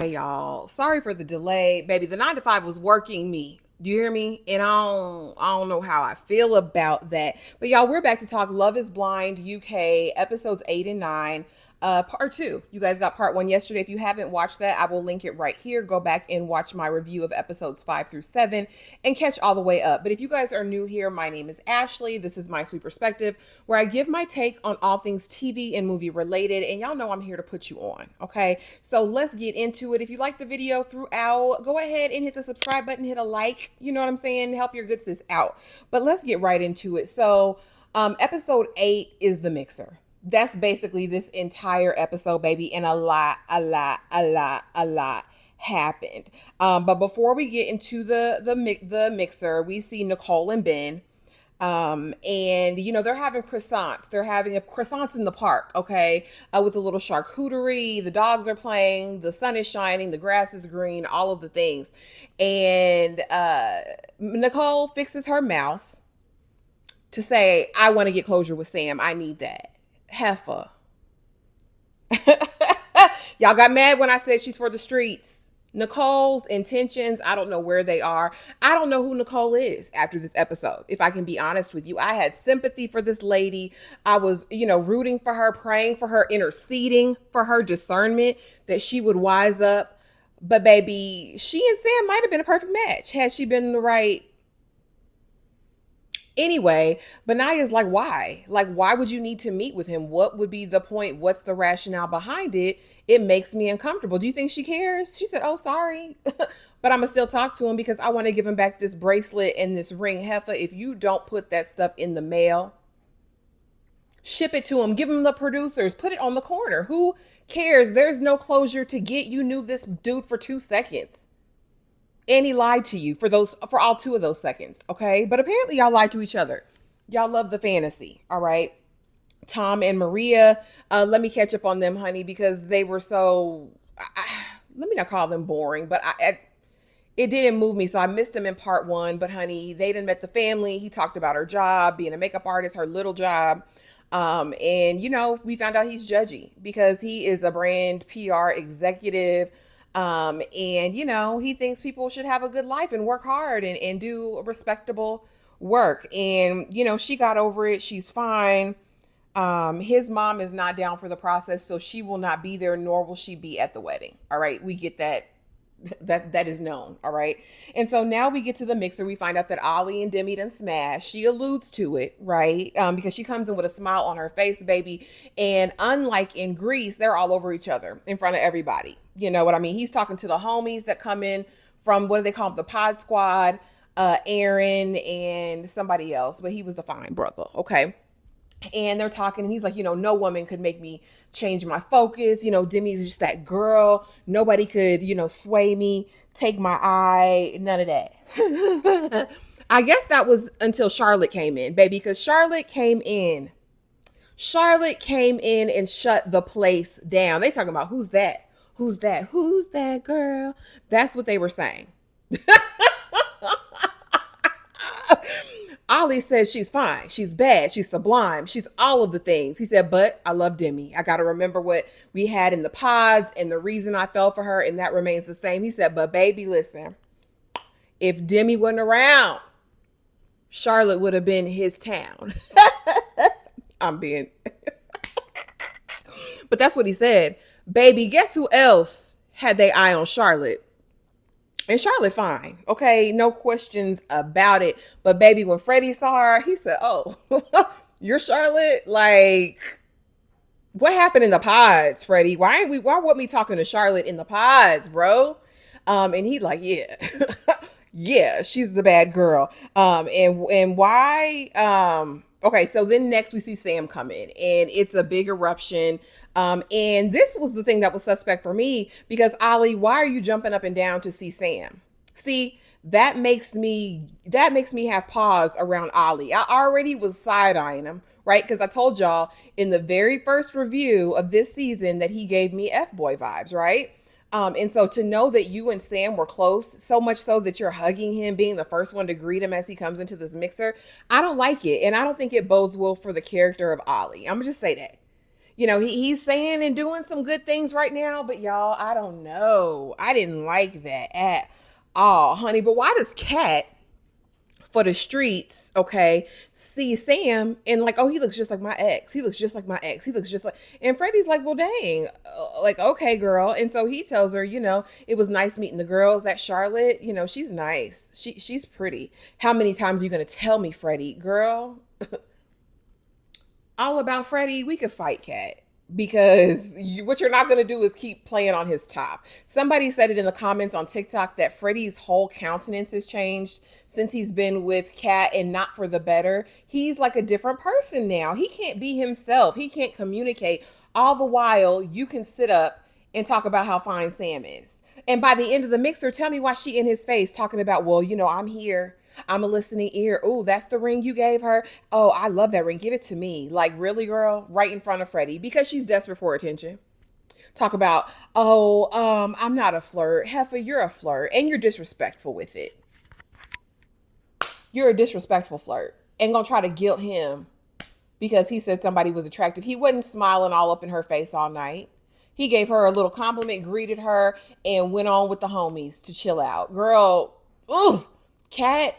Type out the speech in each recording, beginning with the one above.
Hey y'all, sorry for the delay. Baby, the 9 to 5 was working me. Do you hear me? And I don't know how I feel about that. But y'all, we're back to talk Love is Blind UK episodes 8 and 9. Part 2. You guys got part 1 yesterday. If you haven't watched that, I will link it right here. Go back and watch my review of episodes 5 through 7 and catch all the way up. But if you guys are new here, my name is Ashley. This is My Sweet Perspective, where I give my take on all things TV and movie related. And y'all know I'm here to put you on, okay? So let's get into it. If you like the video throughout, go ahead and hit the subscribe button, hit a like. You know what I'm saying? Help your good sis out. But let's get right into it. So episode 8 is the mixer. That's basically this entire episode, baby, and a lot happened. But before we get into the mixer, we see Nicole and Ben. And you know, they're having croissants. They're having a croissants in the park, okay, with a little charcuterie. The dogs are playing. The sun is shining. The grass is green. All of the things. And Nicole fixes her mouth to say, "I want to get closure with Sam. I need that." Heifer. Y'all got mad when I said she's for the streets. Nicole's intentions, I don't know where they are. I don't know who Nicole is after this episode, if I can be honest with you. I had sympathy for this lady. I was, rooting for her, praying for her, interceding for her discernment that she would wise up. But baby, she and Sam might have been a perfect match had she been the right. Anyway, Benaya's like, why? Like, why would you need to meet with him? What would be the point? What's the rationale behind it? It makes me uncomfortable. Do you think she cares? She said, oh, sorry. But I'm going to still talk to him because I want to give him back this bracelet and this ring. Heifer, if you don't put that stuff in the mail, ship it to him. Give him the producers. Put it on the corner. Who cares? There's no closure to get. You knew this dude for 2 seconds. And he lied to you for all 2 of those seconds, okay? But apparently y'all lied to each other. Y'all love the fantasy, all right? Tom and Maria, let me catch up on them, honey, because they were so, let me not call them boring, but it didn't move me. So I missed them in part 1, but honey, they done met the family. He talked about her job, being a makeup artist, her little job. And we found out he's judgy because he is a brand PR executive. And he thinks people should have a good life and work hard and do respectable work. And, she got over it. She's fine. His mom is not down for the process, so she will not be there, nor will she be at the wedding. All right. We get that. That is known. All right. And so now we get to the mixer. We find out that Ollie and Demi done smash. She alludes to it, right? Because she comes in with a smile on her face, baby. And unlike in Greece, they're all over each other in front of everybody. You know what I mean? He's talking to the homies that come in from, what do they call them? The pod squad, Aaron and somebody else, but he was the fine brother. Okay. And they're talking and he's like, no woman could make me change my focus. Demi's just that girl. Nobody could, sway me, take my eye, none of that. I guess that was until Charlotte came in, baby, because Charlotte came in and shut the place down. They talking about who's that? Who's that? Who's that girl? That's what they were saying. Ollie says she's fine. She's bad. She's sublime. She's all of the things. He said, but I love Demi. I got to remember what we had in the pods and the reason I fell for her. And that remains the same. He said, but baby, listen, if Demi wasn't around, Charlotte would have been his town. I'm being, but that's what he said. Baby, guess who else had their eye on Charlotte? And Charlotte fine, okay? No questions about it. But baby, when Freddie saw her, he said, oh, you're Charlotte? Like, what happened in the pods, Freddie? Why weren't we talking to Charlotte in the pods, bro? And he like, yeah. Yeah, she's the bad girl. And why? Okay, so then next we see Sam come in and it's a big eruption. And this was the thing that was suspect for me because Ollie, why are you jumping up and down to see Sam? See, that makes me have pause around Ollie. I already was side-eyeing him, right? Because I told y'all in the very first review of this season that he gave me F-boy vibes, right? And so to know that you and Sam were close, so much so that you're hugging him, being the first one to greet him as he comes into this mixer, I don't like it. And I don't think it bodes well for the character of Ollie. I'm gonna just say that. he's saying and doing some good things right now, but y'all, I don't know. I didn't like that at all, honey. But why does Cat for the streets, okay, see Sam and like, oh, he looks just like my ex. He looks just like my ex. He looks just like, and Freddie's like, well, dang, like, okay, girl. And so he tells her, it was nice meeting the girls. That Charlotte, she's nice. She's pretty. How many times are you gonna tell me, Freddie, girl? All about Freddie, we could fight Cat because what you're not going to do is keep playing on his top. Somebody said it in the comments on TikTok that Freddie's whole countenance has changed since he's been with Cat, and not for the better. He's like a different person now. He can't be himself. He can't communicate. All the while, you can sit up and talk about how fine Sam is. And by the end of the mixer, tell me why she in his face talking about, well, I'm here. I'm a listening ear. Oh, that's the ring you gave her. Oh, I love that ring. Give it to me. Like, really, girl? Right in front of Freddie, because she's desperate for attention. Talk about, oh, I'm not a flirt. Heffa, you're a flirt, and you're disrespectful with it. You're a disrespectful flirt, and gonna try to guilt him because he said somebody was attractive. He wasn't smiling all up in her face all night. He gave her a little compliment, greeted her, and went on with the homies to chill out. Girl, ugh, Cat,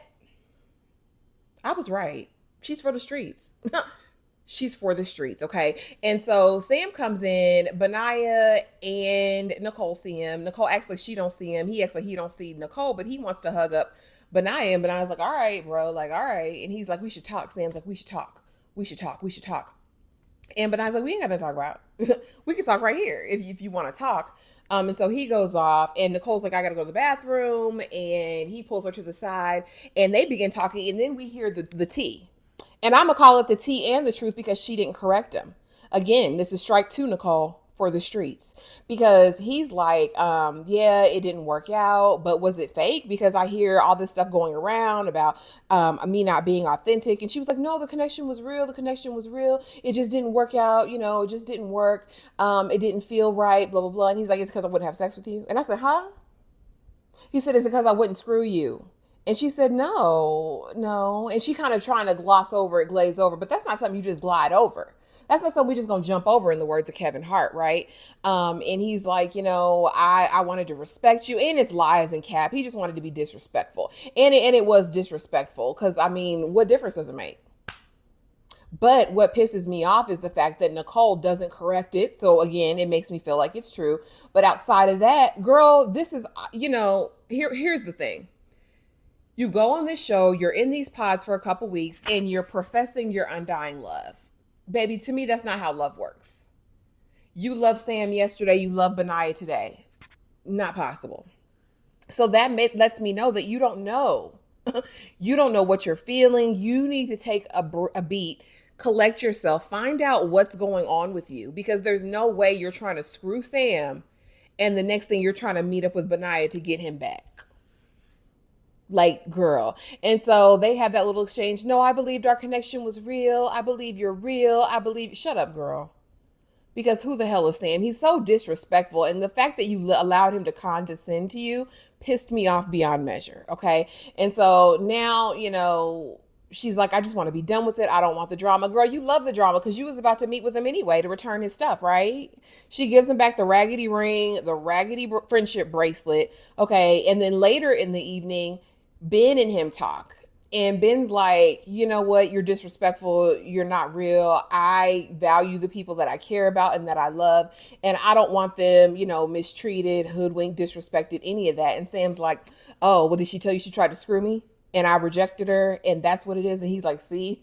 I was right. She's for the streets. She's for the streets, okay? And so Sam comes in, Benaya and Nicole see him. Nicole acts like she don't see him. He acts like he don't see Nicole, but he wants to hug up Benaya. And Benaya's like, all right, bro, like, all right. And he's like, we should talk. Sam's like, we should talk. We should talk. We should talk. And Benaya's like, we ain't got to talk about. We can talk right here if you want to talk. And so he goes off, and Nicole's like, I got to go to the bathroom. And he pulls her to the side, and they begin talking. And then we hear the tea. And I'm going to call it the tea and the truth because she didn't correct him. Again, this is strike two, Nicole, for the streets. Because he's like, yeah, it didn't work out, but was it fake? Because I hear all this stuff going around about me not being authentic. And she was like, no, the connection was real. The connection was real. It just didn't work out. It just didn't work. It didn't feel right, blah, blah, blah. And he's like, it's because I wouldn't have sex with you. And I said, huh? He said, it's because I wouldn't screw you. And she said, no. And she kind of trying to gloss over it, glaze over. But that's not something you just glide over. That's not something we just going to jump over, in the words of Kevin Hart, right? And he's like, I wanted to respect you. And it's lies and cap. He just wanted to be disrespectful. And it was disrespectful because, what difference does it make? But what pisses me off is the fact that Nicole doesn't correct it. So again, it makes me feel like it's true. But outside of that, girl, this is, here's the thing. You go on this show, you're in these pods for a couple weeks, and you're professing your undying love. Baby, to me, that's not how love works. You love Sam yesterday, you love Benaya today. Not possible. So that lets me know that you don't know. You don't know what you're feeling. You need to take a beat, collect yourself, find out what's going on with you, because there's no way you're trying to screw Sam and the next thing you're trying to meet up with Benaya to get him back. Like, girl. And so they have that little exchange. No, I believed our connection was real. I believe you're real. I believe. Shut up, girl. Because who the hell is Sam? He's so disrespectful. And the fact that you allowed him to condescend to you pissed me off beyond measure. Okay. And so now, she's like, I just want to be done with it. I don't want the drama. Girl, you love the drama because you was about to meet with him anyway to return his stuff, right? She gives him back the raggedy ring, the raggedy friendship bracelet. Okay. And then later in the evening, Ben and him talk. And Ben's like, you know what? You're disrespectful. You're not real. I value the people that I care about and that I love. And I don't want them, mistreated, hoodwinked, disrespected, any of that. And Sam's like, oh, well, did she tell you she tried to screw me? And I rejected her. And that's what it is. And he's like, see,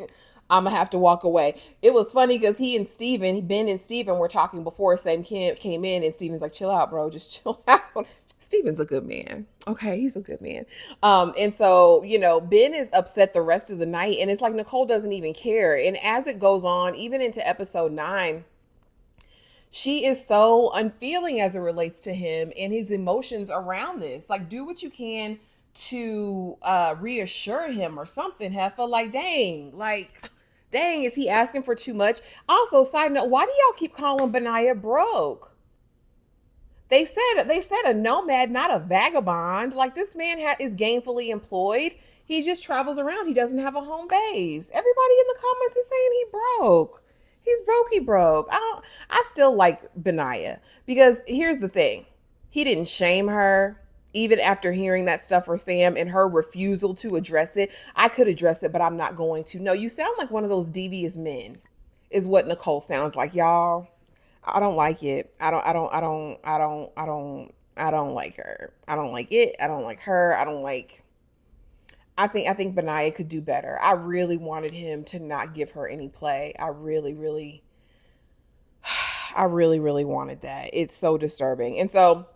I'm going to have to walk away. It was funny because Ben and Steven were talking before Sam came in. And Steven's like, chill out, bro. Just chill out. Steven's a good man. Okay, he's a good man. And so, Ben is upset the rest of the night. And it's like Nicole doesn't even care. And as it goes on, even into episode 9, she is so unfeeling as it relates to him and his emotions around this. Like, do what you can to reassure him or something, Heffa. Like, dang, is he asking for too much? Also, side note, why do y'all keep calling Benaya broke? They said a nomad, not a vagabond. Like, this man is gainfully employed. He just travels around. He doesn't have a home base. Everybody in the comments is saying he broke. He's broke. He broke. I still like Benaya because here's the thing. He didn't shame her even after hearing that stuff for Sam and her refusal to address it. I could address it, but I'm not going to. No, you sound like one of those devious men, is what Nicole sounds like, y'all. I don't like it. I don't like her. I don't like it. I don't like her. I don't like I think Benaya could do better. I really wanted him to not give her any play. I really wanted that. It's so disturbing. And so,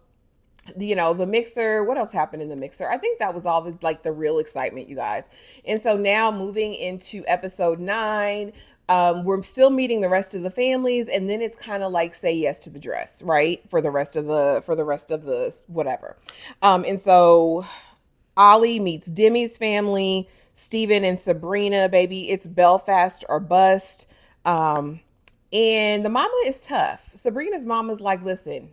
the mixer, what else happened in the mixer? I think that was all the real excitement, you guys. And so now moving into episode 9, we're still meeting the rest of the families, and then it's kind of like say yes to the dress, right? For the rest of the whatever. And so Ollie meets Demi's family, Steven and Sabrina, baby. It's Belfast or bust. Um, and the mama is tough. Sabrina's mama's like, listen,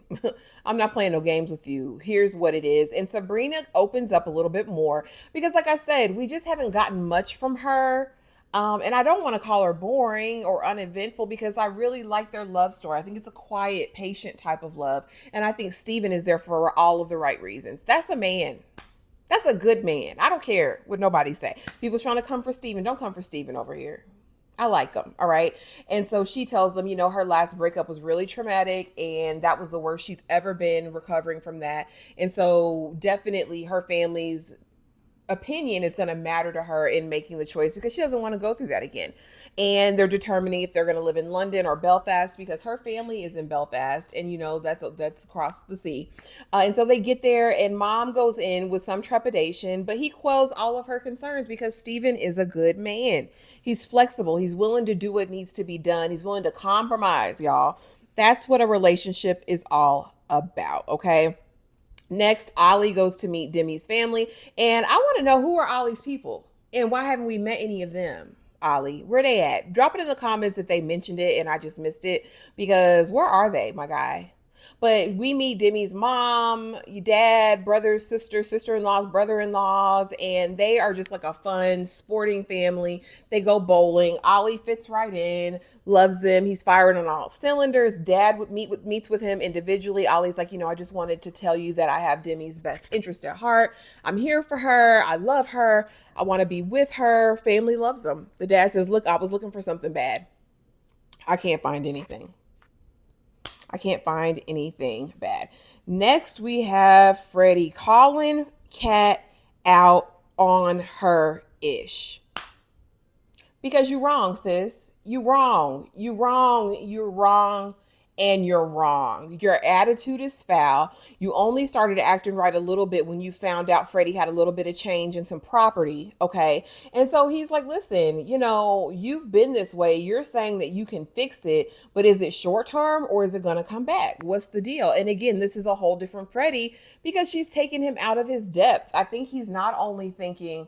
I'm not playing no games with you. Here's what it is. And Sabrina opens up a little bit more because, like I said, we just haven't gotten much from her. And I don't want to call her boring or uneventful because I really like their love story. I think it's a quiet, patient type of love. And I think Steven is there for all of the right reasons. That's a man. That's a good man. I don't care what nobody say. People's trying to come for Steven. Don't come for Steven over here. I like him. All right. And so she tells them, her last breakup was really traumatic and that was the worst she's ever been, recovering from that. And so definitely her family's opinion is going to matter to her in making the choice because she doesn't want to go through that again. And they're determining if they're going to live in London or Belfast because her family is in Belfast, and that's across the sea. And so they get there, and mom goes in with some trepidation, but he quells all of her concerns because Steven is a good man. He's flexible. He's willing to do what needs to be done. He's willing to compromise, y'all. That's what a relationship is all about. Okay. Next, Ollie goes to meet Demi's family. And I want to know, who are Ollie's people? And why haven't we met any of them? Ollie, where they at? Drop it in the comments if they mentioned it and I just missed it. Because where are they, my guy? But we meet Demi's mom, your dad, brothers, sisters, sister-in-laws, brother-in-laws, and they are just like a fun, sporting family. They go bowling. Ollie fits right in, loves them. He's firing on all cylinders. Dad meets with him individually. Ollie's like, I just wanted to tell you that I have Demi's best interest at heart. I'm here for her. I love her. I want to be with her. Family loves them. The dad says, look, I was looking for something bad. I can't find anything. I can't find anything bad. Next, we have Freddie calling Kat out on her ish. Because you're wrong, sis. You wrong. You wrong. You're wrong. And you're wrong. Your attitude is foul. You only started acting right a little bit when you found out Freddie had a little bit of change and some property. Okay. And so he's like, listen, you've been this way. You're saying that you can fix it, but is it short term or is it going to come back? What's the deal? And again, this is a whole different Freddie because she's taken him out of his depth. I think he's not only thinking,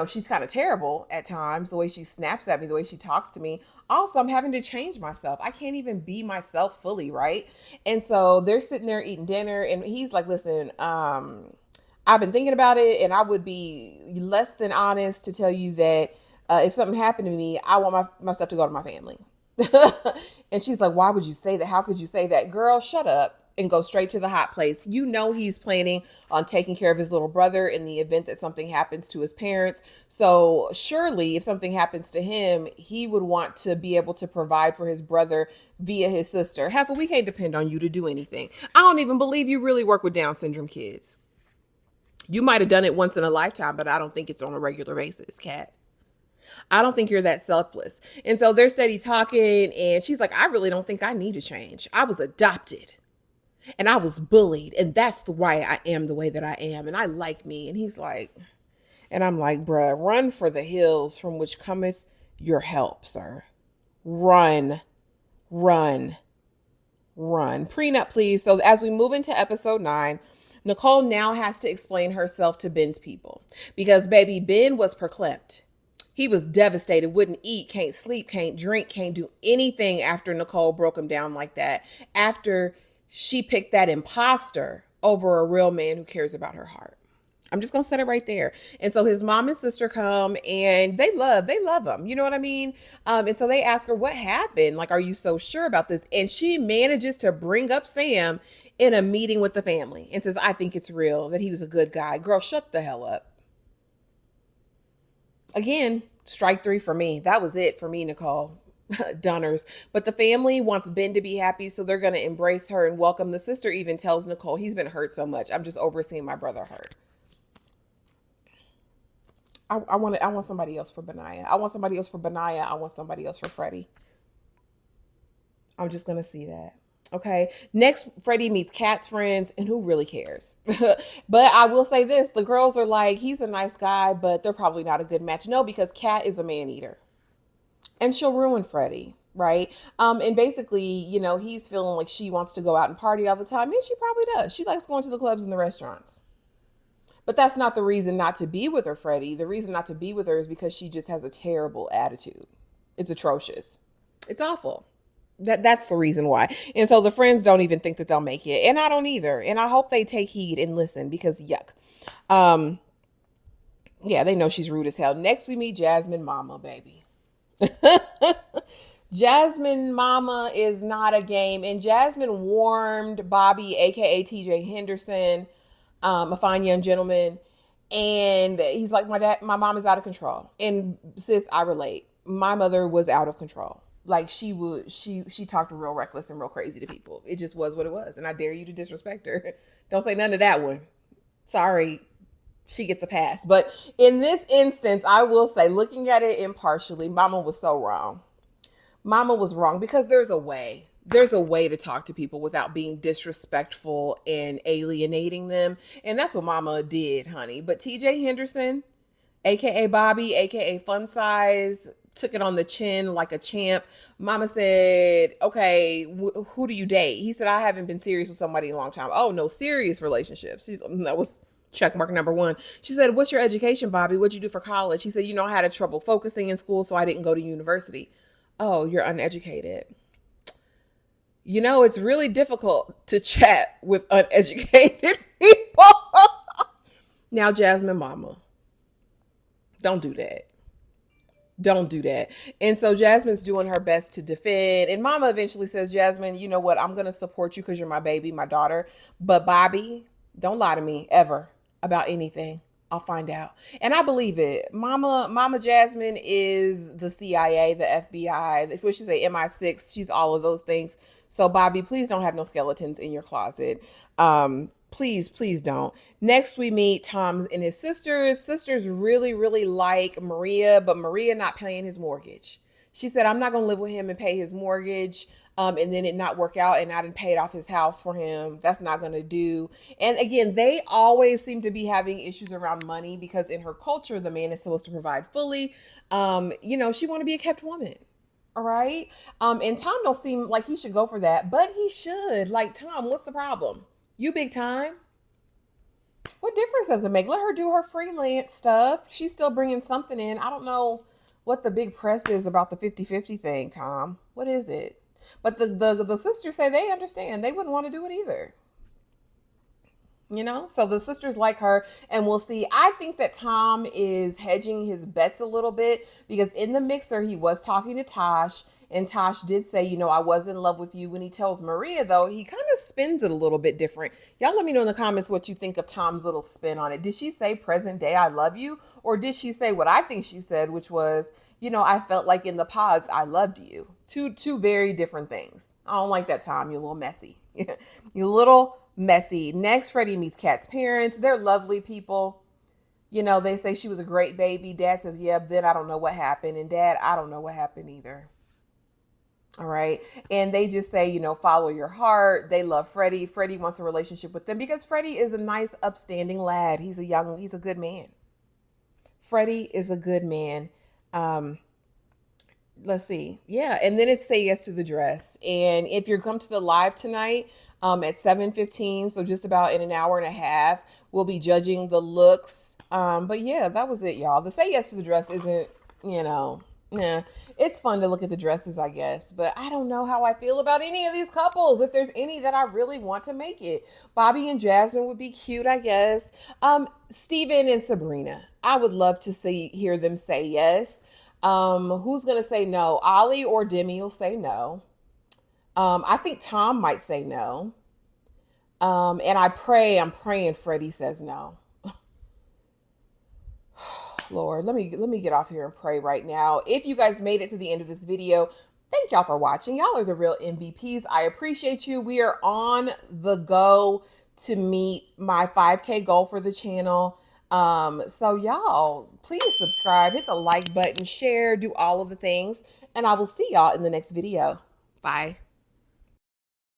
she's kind of terrible at times, the way she snaps at me, the way she talks to me. Also, I'm having to change myself. I can't even be myself fully, right? And so they're sitting there eating dinner, and he's like, listen, I've been thinking about it, and I would be less than honest to tell you that if something happened to me, I want my stuff to go to my family. And she's like, why would you say that? How could you say that? Girl, shut up and go straight to the hot place. He's planning on taking care of his little brother in the event that something happens to his parents. So surely if something happens to him, he would want to be able to provide for his brother via his sister. Heifer, we can't depend on you to do anything. I don't even believe you really work with Down syndrome kids. You might have done it once in a lifetime, but I don't think it's on a regular basis, Kat. I don't think you're that selfless. And so they're steady talking, and she's like, I really don't think I need to change. I was adopted. And I was bullied, and that's why I am the way that I am, and I like me. And he's like, and I'm like, bruh, run for the hills from which cometh your help, sir. Run, run, run. Prenup, please. So as we move into episode 9, Nicole now has to explain herself to Ben's people because baby Ben was perclamped. He was devastated, wouldn't eat, can't sleep, can't drink, can't do anything after Nicole broke him down like that. After she picked that imposter over a real man who cares about her heart. I'm just gonna set it right there. And so his mom and sister come and they love him. You know what I mean? And so they ask her what happened. Like, are you so sure about this? And she manages to bring up Sam in a meeting with the family and says, I think it's real that he was a good guy. Girl, shut the hell up. Again, strike three for me. That was it for me, Nicole. Dunners. But the family wants Ben to be happy, so they're going to embrace her and welcome. The sister even tells Nicole, he's been hurt so much. I'm just overseeing my brother hurt. I want somebody else for Benaya. I want somebody else for Benaya. I want somebody else for Freddie. I'm just gonna see that. Okay. Next, Freddie meets Kat's friends, and who really cares? But I will say this: the girls are like, he's a nice guy, but they're probably not a good match. No, because Kat is a man eater, and she'll ruin Freddie. Right. And basically, he's feeling like she wants to go out and party all the time. And she probably does. She likes going to the clubs and the restaurants. But that's not the reason not to be with her, Freddie. The reason not to be with her is because she just has a terrible attitude. It's atrocious. It's awful. That's the reason why. And so the friends don't even think that they'll make it. And I don't either. And I hope they take heed and listen because yuck. Yeah, they know she's rude as hell. Next we meet Jasmine Mama, baby. Jasmine Mama is not a game. And Jasmine warmed Bobby, aka TJ Henderson, a fine young gentleman. And he's like, my mom is out of control. And sis, I relate. My mother was out of control. Like she talked real reckless and real crazy to people. It just was what it was. And I dare you to disrespect her. Don't say none of that one. Sorry, she gets a pass. But in this instance, I will say, looking at it impartially, Mama was so wrong. Mama was wrong because there's a way. There's a way to talk to people without being disrespectful and alienating them. And that's what Mama did, honey. But TJ Henderson, aka Bobby, aka Fun Size, took it on the chin like a champ. Mama said, okay, who do you date? He said, I haven't been serious with somebody in a long time. Oh, no, serious relationships. That was check mark number one. She said, what's your education, Bobby? What'd you do for college? He said, I had trouble focusing in school, so I didn't go to university. Oh, you're uneducated. It's really difficult to chat with uneducated people. Now, Jasmine Mama, don't do that. Don't do that. And so Jasmine's doing her best to defend. And Mama eventually says, Jasmine, you know what? I'm going to support you because you're my baby, my daughter. But Bobby, don't lie to me ever about anything. I'll find out. And I believe it. Mama Jasmine is the CIA, the FBI, what she say, MI6. She's all of those things. So Bobby, please don't have no skeletons in your closet. Please don't. Next, we meet Tom and his sisters. Sisters really, really like Maria, but Maria not paying his mortgage. She said, I'm not going to live with him and pay his mortgage. And then it not work out and I didn't pay off his house for him. That's not going to do. And again, they always seem to be having issues around money because in her culture, the man is supposed to provide fully. She want to be a kept woman. All right. And Tom don't seem like he should go for that, but he should. Like, Tom, what's the problem? You big time. What difference does it make? Let her do her freelance stuff. She's still bringing something in. I don't know what the big press is about the 50-50 thing, Tom. What is it? But the sisters say they understand. They wouldn't want to do it either. So the sisters like her, and we'll see. I think that Tom is hedging his bets a little bit because in the mixer, he was talking to Tosh, and Tosh did say, I was in love with you. When he tells Maria, though, he kind of spins it a little bit different. Y'all let me know in the comments what you think of Tom's little spin on it. Did she say present day, I love you? Or did she say what I think she said, which was, I felt like in the pods, I loved you. Two very different things. I don't like that, Tom. You're a little messy. You're a little messy. Next, Freddie meets Kat's parents. They're lovely people. They say she was a great baby. Dad says, yeah, then I don't know what happened. And Dad, I don't know what happened either. All right. And they just say, follow your heart. They love Freddie. Freddie wants a relationship with them because Freddie is a nice, upstanding lad. He's a good man. Freddie is a good man. Let's see. Yeah. And then it's Say Yes to the Dress. And if you're come to the live tonight, at 7:15, so just about in an hour and a half, we'll be judging the looks. But yeah, that was it, y'all. The Say Yes to the Dress isn't, Yeah, it's fun to look at the dresses, I guess, but I don't know how I feel about any of these couples. If there's any that I really want to make it, Bobby and Jasmine would be cute, I guess. Steven and Sabrina, I would love to hear them say yes. Who's gonna say no? Ollie or Demi will say no. I think Tom might say no. And I'm praying Freddie says no. Lord, let me get off here and pray right now. If you guys made it to the end of this video, thank y'all for watching. Y'all are the real MVPs. I appreciate you. We are on the go to meet my 5K goal for the channel. So y'all, please subscribe, hit the like button, share, do all of the things, and I will see y'all in the next video. Bye.